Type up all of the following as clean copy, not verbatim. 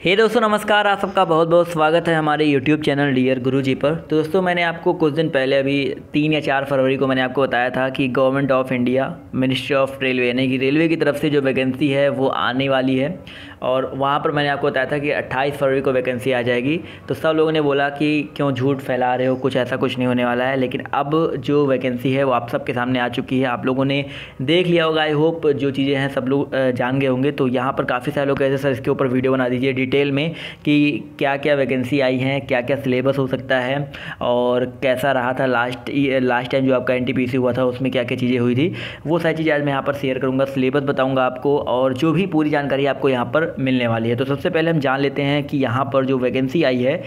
हे दोस्तों नमस्कार। आप सबका बहुत बहुत स्वागत है हमारे YouTube चैनल डियर गुरुजी पर। तो दोस्तों मैंने आपको कुछ दिन पहले अभी 3 या 4 फरवरी को मैंने आपको बताया था कि government of India ministry of railway यानी कि रेलवे की तरफ से जो वैकेंसी है वो आने वाली है और वहाँ पर मैंने आपको बताया था कि 28 फरवरी को वैकेंसी आ जाएगी। तो सब लोगों ने बोला कि क्यों झूठ फैला रहे हो, कुछ ऐसा कुछ नहीं होने वाला है। लेकिन अब जो वैकेंसी है वो आप सबके सामने आ चुकी है। आप लोगों ने देख लिया होगा, आई होप जो चीज़ें हैं सब लोग जान गए होंगे। तो यहाँ पर काफ़ी सारे लोग कहते हैं सर इसके ऊपर वीडियो बना दीजिए डिटेल में कि क्या क्या वैकेंसी आई हैं, क्या क्या सिलेबस हो सकता है और कैसा रहा था लास्ट टाइम जो आपका एनटीपीसी हुआ था उसमें क्या क्या चीज़ें हुई थी। वो सारी चीज़ें आज मैं यहाँ पर शेयर करूँगा, सिलेबस बताऊँगा आपको और जो भी पूरी जानकारी आपको यहाँ पर मिलने वाली है। तो सबसे पहले हम जान लेते हैं कि यहाँ पर जो वैकेंसी आई है,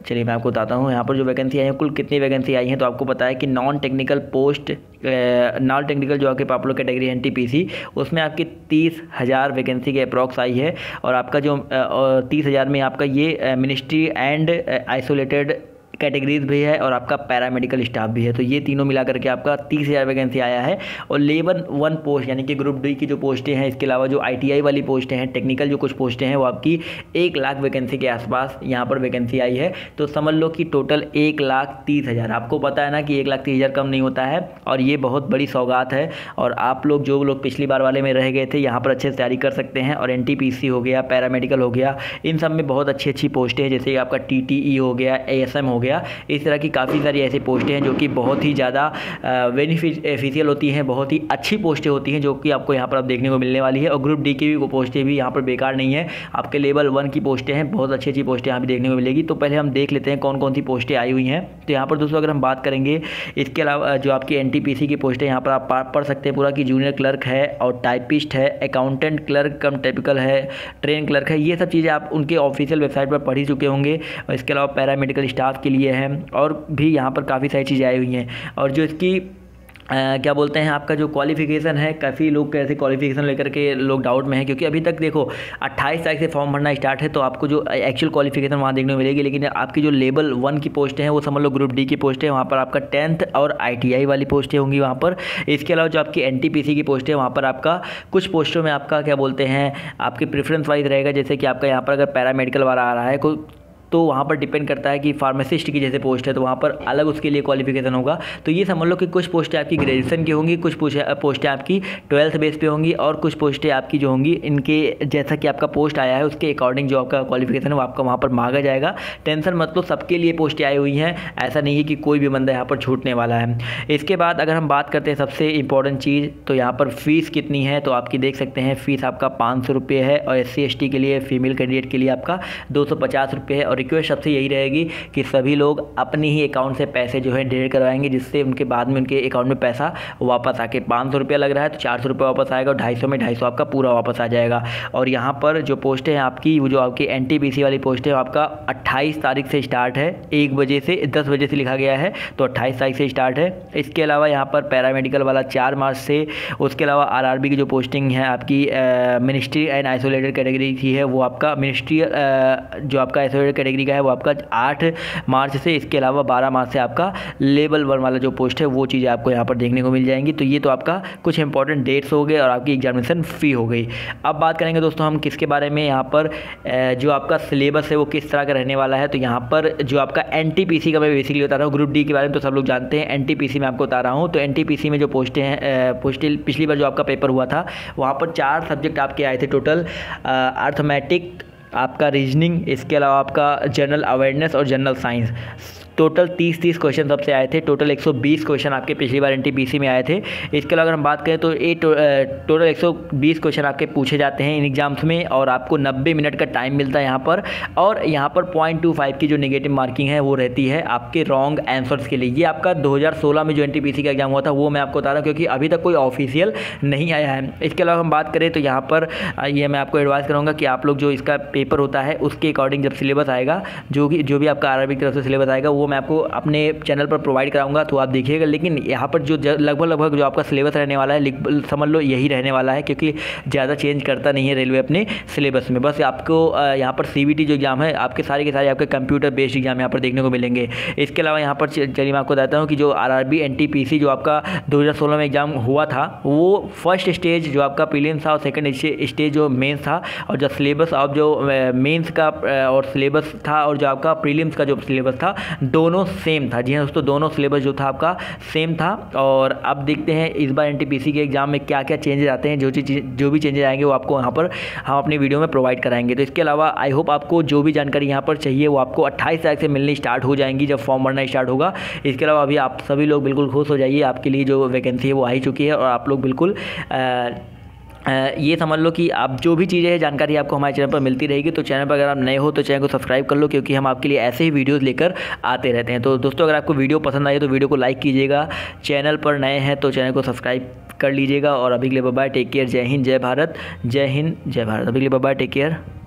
चलिए मैं आपको बताता हूँ यहाँ पर जो वैकेंसी आई है कुल कितनी वैकेंसी आई है। तो आपको पता है कि नॉन टेक्निकल जो आपके पॉपुलर कैटेगरी एनटीपीसी उसमें आपकी 30,000 वैकेंसी के अप्रॉक्स आई है और आपका जो 30,000 में आपका ये मिनिस्ट्री एंड आइसोलेटेड कैटेगरीज भी है और आपका पैरामेडिकल स्टाफ भी है। तो ये तीनों मिला करके आपका 30,000 वैकेंसी आया है। और लेवल 1 पोस्ट यानी कि ग्रुप डी की जो पोस्टें हैं, इसके अलावा जो आईटीआई वाली पोस्टें हैं, टेक्निकल जो कुछ पोस्टें हैं, वो आपकी 1 लाख वैकेंसी के आसपास यहाँ पर वैकेंसी आई है। तो समझ लो कि टोटल 1,30,000। आपको पता है ना कि 1,30,000 कम नहीं होता है और ये बहुत बड़ी सौगात है। और आप लोग जो लोग पिछली बार वाले में रह गए थे यहाँ पर अच्छे से तैयारी कर सकते हैं। और एनटीपीसी हो गया, पैरामेडिकल हो गया, इन सब में बहुत अच्छी अच्छी पोस्टें हैं, जैसे आपका टीटीई हो गया, एएसएम हो गया। इस तरह की काफ़ी सारी ऐसी पोस्टें हैं जो कि बहुत ही ज़्यादा बेनिफिशियल होती हैं, बहुत ही अच्छी पोस्टें होती हैं जो कि आपको यहाँ पर अब देखने को मिलने वाली है। और ग्रुप डी की भी वो पोस्टें भी यहाँ पर बेकार नहीं है, आपके लेवल 1 की पोस्टें हैं, बहुत अच्छी अच्छी पोस्टें यहाँ पर देखने को मिलेगी। तो पहले हम देख लेते हैं कौन कौन सी पोस्टें आई हुई हैं। तो यहाँ पर दोस्तों अगर हम बात करेंगे, इसके अलावा जो आपकी एनटीपीसी की पोस्टें यहाँ पर आप पढ़ सकते हैं पूरा कि जूनियर क्लर्क है और टाइपिस्ट है, अकाउंटेंट क्लर्क कम टिपिकल है, ट्रेन क्लर्क है। ये सब चीज़ें आप उनके ऑफिशियल वेबसाइट पर पढ़ ही चुके होंगे। और इसके अलावा पैरामेडिकल स्टाफ के लिए है और भी यहाँ पर काफ़ी सारी चीज़ें आई हुई हैं। और जो इसकी क्या बोलते हैं आपका जो क्वालिफिकेशन है, काफ़ी लोग कैसे क्वालिफिकेशन लेकर के लोग डाउट में हैं, क्योंकि अभी तक देखो 28 तारीख से फॉर्म भरना स्टार्ट है। तो आपको जो एक्चुअल क्वालिफिकेशन वहाँ देखने को मिलेगी। लेकिन आपकी जो लेवल 1 की पोस्ट हैं वो समझ लो ग्रुप डी की पोस्ट है, वहाँ पर आपका 10th और आईटीआई वाली पोस्टें होंगी वहाँ पर। इसके अलावा जो आपकी एनटीपीसी की पोस्ट है वहाँ पर आपका कुछ पोस्टों में आपका क्या बोलते हैं आपके प्रेफरेंस वाइज रहेगा। जैसे कि आपका यहाँ पर अगर पैरामेडिकल वाला आ रहा है तो वहाँ पर डिपेंड करता है कि फार्मासिस्ट की जैसे पोस्ट है तो वहाँ पर अलग उसके लिए क्वालिफिकेशन होगा। तो ये समझ लो कि कुछ पोस्टें आपकी ग्रेजुएशन की होंगी, कुछ पोस्टें आपकी 12th बेस पे होंगी और कुछ पोस्टें आपकी जो होंगी इनके जैसा कि आपका पोस्ट आया है उसके अकॉर्डिंग जो आपका क्वालिफिकेशन है वो आपका वहाँ पर मांगा जाएगा। टेंशन मत लो, सबके लिए पोस्टें आई हुई हैं, ऐसा नहीं है कि कोई भी बंदा यहाँ पर छूटने वाला है। इसके बाद अगर हम बात करते हैं सबसे इंपॉर्टेंट चीज़, तो यहाँ पर फ़ीस कितनी है। तो आपकी देख सकते हैं फ़ीस आपका 500 रुपये है और SC/ST के लिए, फीमेल कैंडिडेट के लिए आपका 250 रुपये है। और रिक्वेस्ट सबसे यही रहेगी कि सभी लोग अपनी ही अकाउंट से पैसे जो है डेबिट करवाएंगे, जिससे उनके बाद में उनके अकाउंट में पैसा वापस आके 500 रुपया लग रहा है तो 400 रुपये वापस आएगा और 250 में 250 आपका पूरा वापस आ जाएगा। और यहाँ पर जो पोस्टें हैं आपकी, वो जो आपकी एनटीपीसी वाली पोस्ट है आपका 28 तारीख से स्टार्ट है, 1 बजे से 10 बजे से लिखा गया है तो 28 तारीख से स्टार्ट है। इसके अलावा यहाँ पर पैरामेडिकल वाला 4 मार्च से, उसके अलावा आरआरबी की जो पोस्टिंग है आपकी मिनिस्ट्री एंड आइसोलेटेड कैटेगरी की है वो आपका मिनिस्ट्री जो आपका आइसोलेटेड कैटेगरी का है वो आपका 8 मार्च से। इसके अलावा 12 मार्च से आपका लेवल 1 वाला जो पोस्ट है वो चीज़ें आपको यहाँ पर देखने को मिल जाएंगी। तो ये तो आपका कुछ इंपॉर्टेंट डेट्स हो गए और आपकी एग्जामिनेशन फ़ी हो गई। अब बात करेंगे दोस्तों हम किसके बारे में, यहाँ पर जो आपका सिलेबस है वो किस तरह का रहने वाला है। तो यहाँ पर जो आपका एनटीपीसी का मैं बेसिकली बता रहा हूँ, ग्रुप डी के बारे में तो सब लोग जानते हैं, एनटीपीसी में आपको बता रहा हूँ। तो एनटीपीसी में जो पोस्टें हैं, पोस्टें पिछली बार जो आपका पेपर हुआ था वहाँ पर 4 सब्जेक्ट आपके आए थे टोटल, अर्थमेटिक, आपका रीजनिंग, इसके अलावा आपका जनरल अवेयरनेस और जनरल साइंस। टोटल 30 क्वेश्चन सबसे आए थे, टोटल 120 क्वेश्चन आपके पिछली बार एनटीपीसी में आए थे। इसके अलावा अगर हम बात करें तो टोटल 120 क्वेश्चन आपके पूछे जाते हैं इन एग्जाम्स में और आपको 90 मिनट का टाइम मिलता है यहाँ पर। और यहाँ पर 0.25 की जो नेगेटिव मार्किंग है वो रहती है आपके रॉन्ग आंसर्स के लिए। ये आपका 2016 में जो एनटीपीसी का एग्जाम हुआ था वो मैं आपको बता रहा हूँ, क्योंकि अभी तक कोई ऑफिशियल नहीं आया है। इसके अलावा हम बात करें तो यहाँ पर ये मैं आपको एडवाइस करूँगा कि आप लोग जो इसका पेपर होता है उसके अकॉर्डिंग जब सिलेबस आएगा, जो भी आपका आरआरबी की तरफ से सिलेबस आएगा वो वो मैं आपको अपने चैनल पर प्रोवाइड कराऊंगा, तो आप देखिएगा। लेकिन यहाँ पर जो लगभग जो आपका सिलेबस रहने वाला है, समझ लो यही रहने वाला है, क्योंकि ज़्यादा चेंज करता नहीं है रेलवे अपने सिलेबस में। बस आपको यहाँ पर CVT जो एग्ज़ाम है आपके सारे के सारे आपके कंप्यूटर बेस्ड एग्जाम यहाँ पर देखने को मिलेंगे। इसके अलावा यहाँ पर चलिए मैं आपको बताता हूँ कि जो RRB NTPC जो आपका 2016 में एग्ज़ाम हुआ था, वो फर्स्ट स्टेज जो आपका प्रीलिम्स था और सेकंड स्टेज जो मेंस था, और जो सिलेबस अब जो मेंस का और सिलेबस था और जो आपका प्रीलिम्स का जो सिलेबस था, दोनों सेम था। जी हाँ दोस्तों, दोनों सिलेबस जो था आपका सेम था। और अब देखते हैं इस बार NTPC के एग्ज़ाम में क्या क्या चेंजेस आते हैं। जो भी चेंजेस आएंगे वो आपको यहाँ पर हम अपनी वीडियो में प्रोवाइड कराएंगे। तो इसके अलावा आई होप आपको जो भी जानकारी यहाँ पर चाहिए वो आपको 28 तारीख से मिलनी स्टार्ट हो जाएंगी, जब फॉर्म भरना स्टार्ट होगा। इसके अलावा अभी आप सभी लोग बिल्कुल खुश हो जाइए, आपके लिए जो वैकेंसी है वो आ ही चुकी है, और आप लोग बिल्कुल ये समझ लो कि आप जो भी चीज़ें हैं जानकारी आपको हमारे चैनल पर मिलती रहेगी। तो चैनल पर अगर आप नए हो तो चैनल को सब्सक्राइब कर लो, क्योंकि हम आपके लिए ऐसे ही वीडियोस लेकर आते रहते हैं। तो दोस्तों अगर आपको वीडियो पसंद आई तो वीडियो को लाइक कीजिएगा, चैनल पर नए हैं तो चैनल को सब्सक्राइब कर लीजिएगा। और अभी के लिए बाय बाय, टेक केयर, जय हिंद जय भारत, जय हिंद जय भारत। अभी के लिए बाय बाय, टेक केयर।